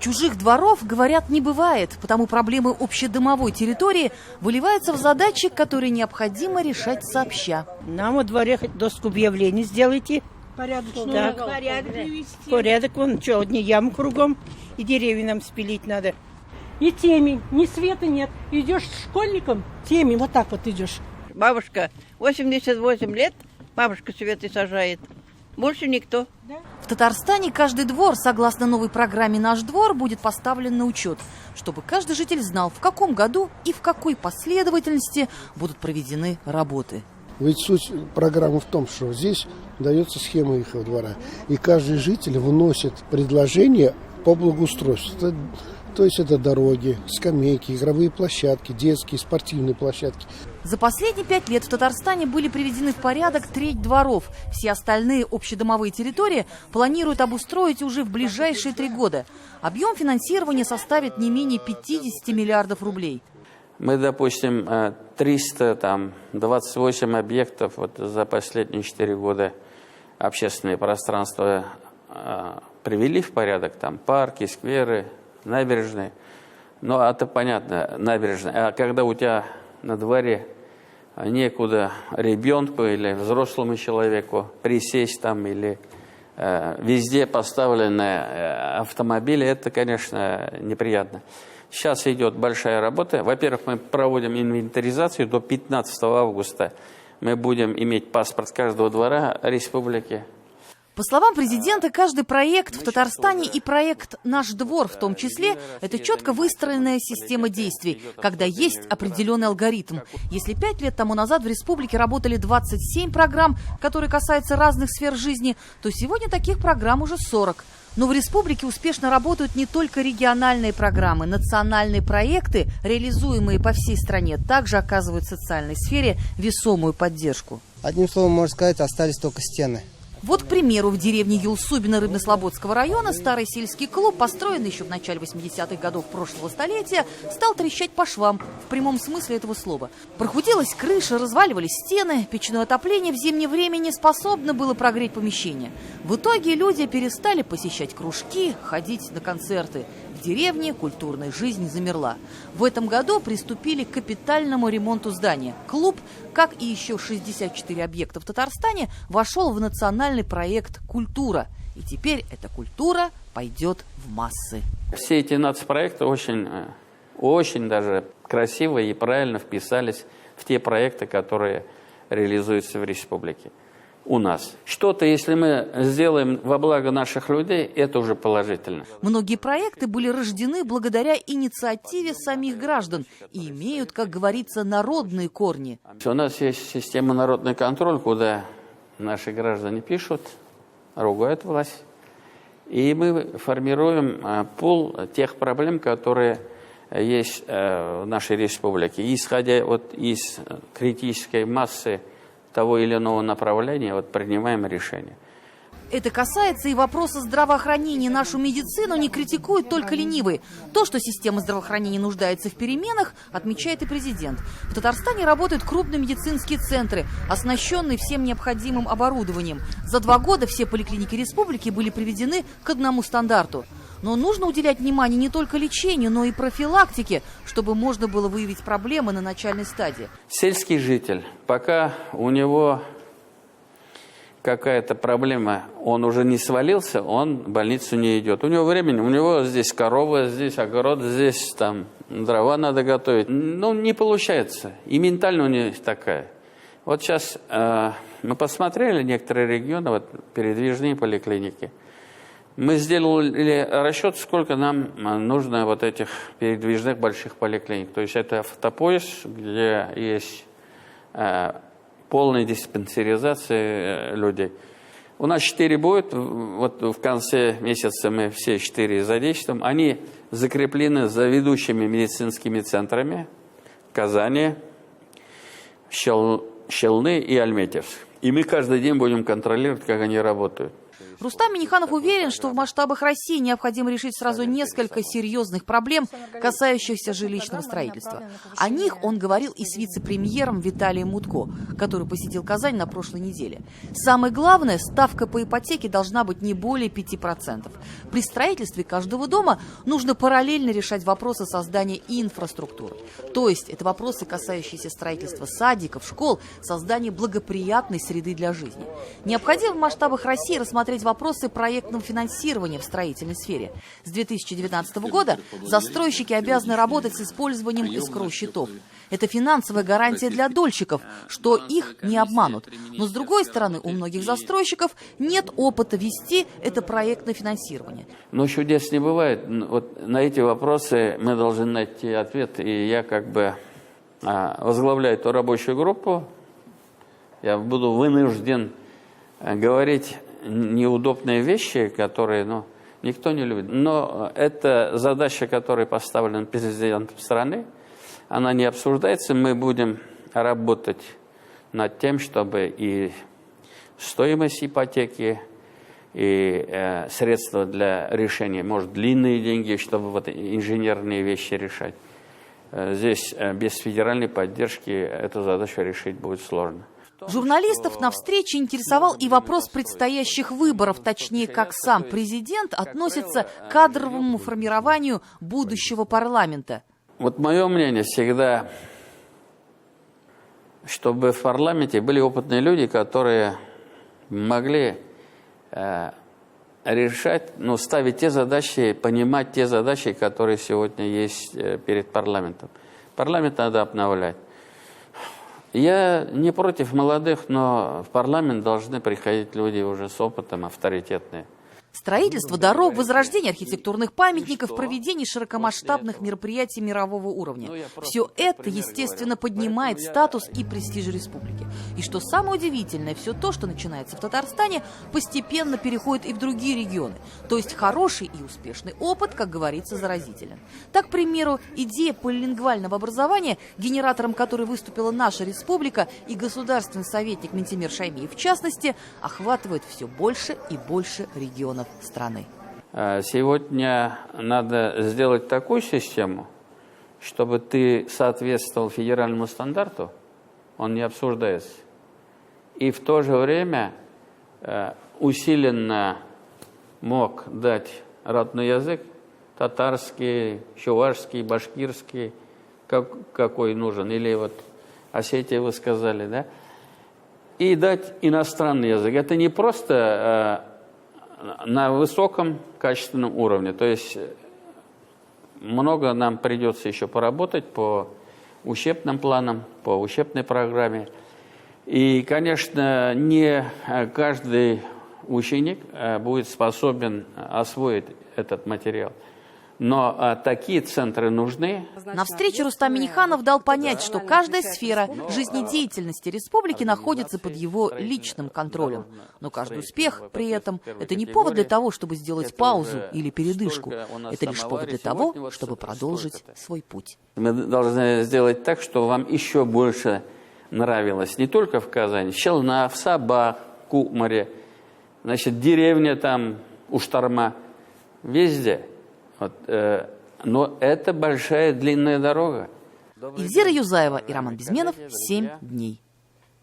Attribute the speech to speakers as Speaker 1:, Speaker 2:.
Speaker 1: Чужих дворов, говорят, не бывает, потому проблемы общедомовой территории выливаются в задачи, которые необходимо решать сообща.
Speaker 2: Нам во дворе хоть доску объявлений сделайте.
Speaker 3: Порядочную.
Speaker 2: Так, порядок привести. Порядок, вон, что, одни ямы кругом, и деревья нам спилить надо.
Speaker 3: И темень, ни света нет. Идешь с школьником, темень, вот так вот идешь.
Speaker 4: Бабушка, 88 лет, бабушка цветы сажает. Больше никто.
Speaker 1: В Татарстане каждый двор, согласно новой программе «Наш двор», будет поставлен на учет, чтобы каждый житель знал, в каком году и в какой последовательности будут проведены работы.
Speaker 5: Ведь суть программы в том, что здесь дается схема их двора, и каждый житель вносит предложение по благоустройству. То есть это дороги, скамейки, игровые площадки, детские, спортивные площадки.
Speaker 1: За последние 5 лет в Татарстане были приведены в порядок треть дворов. Все остальные общедомовые территории планируют обустроить уже в ближайшие 3 года. Объем финансирования составит не менее 50 миллиардов рублей.
Speaker 6: Мы, допустим, 328 объектов за последние 4 года общественные пространства привели в порядок. Там парки, скверы, набережные. Ну, это понятно, набережная. А когда у тебя на дворе некуда ребенку или взрослому человеку присесть там, или везде поставлены автомобили, это, конечно, неприятно. Сейчас идет большая работа. Во-первых, мы проводим инвентаризацию до 15 августа. Мы будем иметь паспорт каждого двора республики.
Speaker 1: По словам президента, каждый проект в Татарстане и проект «Наш двор» в том числе – это четко выстроенная система действий, когда есть определенный алгоритм. Если 5 лет тому назад в республике работали 27 программ, которые касаются разных сфер жизни, то сегодня таких программ уже 40. Но в республике успешно работают не только региональные программы. Национальные проекты, реализуемые по всей стране, также оказывают в социальной сфере весомую поддержку.
Speaker 7: Одним словом, можно сказать, остались только стены.
Speaker 1: Вот, к примеру, в деревне Юлсубино Рыбнослободского района старый сельский клуб, построенный еще в начале 80-х годов прошлого столетия, стал трещать по швам, в прямом смысле этого слова. Прохудилась крыша, разваливались стены, печное отопление в зимнее время не способно было прогреть помещение. В итоге люди перестали посещать кружки, ходить на концерты. В деревне культурная жизнь замерла. В этом году приступили к капитальному ремонту здания. Клуб, как и еще 64 объекта в Татарстане, вошел в национальный проект «Культура». И теперь эта культура пойдет в массы.
Speaker 6: Все эти нацпроекты очень даже красиво и правильно вписались в те проекты, которые реализуются в республике. У нас. Что-то, если мы сделаем во благо наших людей, это уже положительно.
Speaker 1: Многие проекты были рождены благодаря инициативе самих граждан и имеют, как говорится, народные корни.
Speaker 6: У нас есть система народный контроль, куда наши граждане пишут, ругают власть. И мы формируем пул тех проблем, которые есть в нашей республике. Исходя из критической массы того или иного направления, принимаем решение.
Speaker 1: Это касается и вопроса здравоохранения. Нашу медицину не критикуют только ленивые. То, что система здравоохранения нуждается в переменах, отмечает и президент. В Татарстане работают крупные медицинские центры, оснащенные всем необходимым оборудованием. За 2 года все поликлиники республики были приведены к одному стандарту. Но нужно уделять внимание не только лечению, но и профилактике, чтобы можно было выявить проблемы на начальной стадии.
Speaker 6: Сельский житель, пока у него какая-то проблема, он уже не свалился, он в больницу не идет. У него времени, у него здесь корова, здесь огород, здесь там дрова надо готовить. Не получается. И ментально у него такая. Вот сейчас мы посмотрели некоторые регионы, передвижные поликлиники. Мы сделали расчет, сколько нам нужно этих передвижных больших поликлиник. То есть это автопоезд, где есть полная диспансеризация людей. У нас 4 будет, в конце месяца мы все 4 задействуем. Они закреплены за ведущими медицинскими центрами Казани, Челны и Альметьевск. И мы каждый день будем контролировать, как они работают.
Speaker 1: Рустам Минниханов уверен, что в масштабах России необходимо решить сразу несколько серьезных проблем, касающихся жилищного строительства. О них он говорил и с вице-премьером Виталием Мутко, который посетил Казань на прошлой неделе. Самое главное, ставка по ипотеке должна быть не более 5%. При строительстве каждого дома нужно параллельно решать вопросы создания инфраструктуры. То есть это вопросы, касающиеся строительства садиков, школ, создания благоприятной среды для жизни. Необходимо в масштабах России рассмотреть вопросы проектного финансирования в строительной сфере. С 2019 года застройщики обязаны работать с использованием эскроу-счетов. Это финансовая гарантия для дольщиков, что их не обманут. Но с другой стороны, у многих застройщиков нет опыта вести это проектное финансирование.
Speaker 6: Но чудес не бывает. Вот на эти вопросы мы должны найти ответ. И я как бы возглавляю эту рабочую группу. Я буду вынужден говорить неудобные вещи, которые никто не любит. Но это задача, которая поставлена президентом страны. Она не обсуждается. Мы будем работать над тем, чтобы и стоимость ипотеки, и средства для решения, может, длинные деньги, чтобы вот инженерные вещи решать. Здесь без федеральной поддержки эту задачу решить будет сложно.
Speaker 1: Журналистов на встрече интересовал и вопрос предстоящих выборов, точнее, как сам президент относится к кадровому формированию будущего парламента.
Speaker 6: Вот мое мнение всегда, чтобы в парламенте были опытные люди, которые могли решать, ставить те задачи, понимать те задачи, которые сегодня есть перед парламентом. Парламент надо обновлять. Я не против молодых, но в парламент должны приходить люди уже с опытом, авторитетные.
Speaker 1: Строительство дорог, возрождение архитектурных памятников, проведение широкомасштабных мероприятий мирового уровня. Все это, естественно, поднимает статус и престиж республики. И что самое удивительное, все то, что начинается в Татарстане, постепенно переходит и в другие регионы. То есть хороший и успешный опыт, как говорится, заразителен. Так, к примеру, идея полилингвального образования, генератором которой выступила наша республика и государственный советник Ментимир Шаймиев в частности, охватывает все больше и больше регионов страны.
Speaker 6: Сегодня надо сделать такую систему, чтобы ты соответствовал федеральному стандарту, он не обсуждается, и в то же время усиленно мог дать родной язык, татарский, чувашский, башкирский, какой нужен, или вот Осетия вы сказали, да, и дать иностранный язык. Это не просто на высоком качественном уровне. То есть много нам придется еще поработать по учебным планам, по учебной программе. И, конечно, не каждый ученик будет способен освоить этот материал. Но такие центры нужны.
Speaker 1: На встрече Рустам Минниханов дал понять, что каждая сфера жизнедеятельности республики находится под его личным контролем. Но каждый успех при этом – это не повод для того, чтобы сделать паузу или передышку. Это лишь повод для того, чтобы продолжить свой путь.
Speaker 6: Мы должны сделать так, чтобы вам еще больше нравилось. Не только в Казани, в Челна, в Сабах, Кукмаре, значит, деревня там, Уштарма, везде. Но это большая длинная дорога.
Speaker 1: Эльзира Юзаева и Роман Безменов. 7 дней.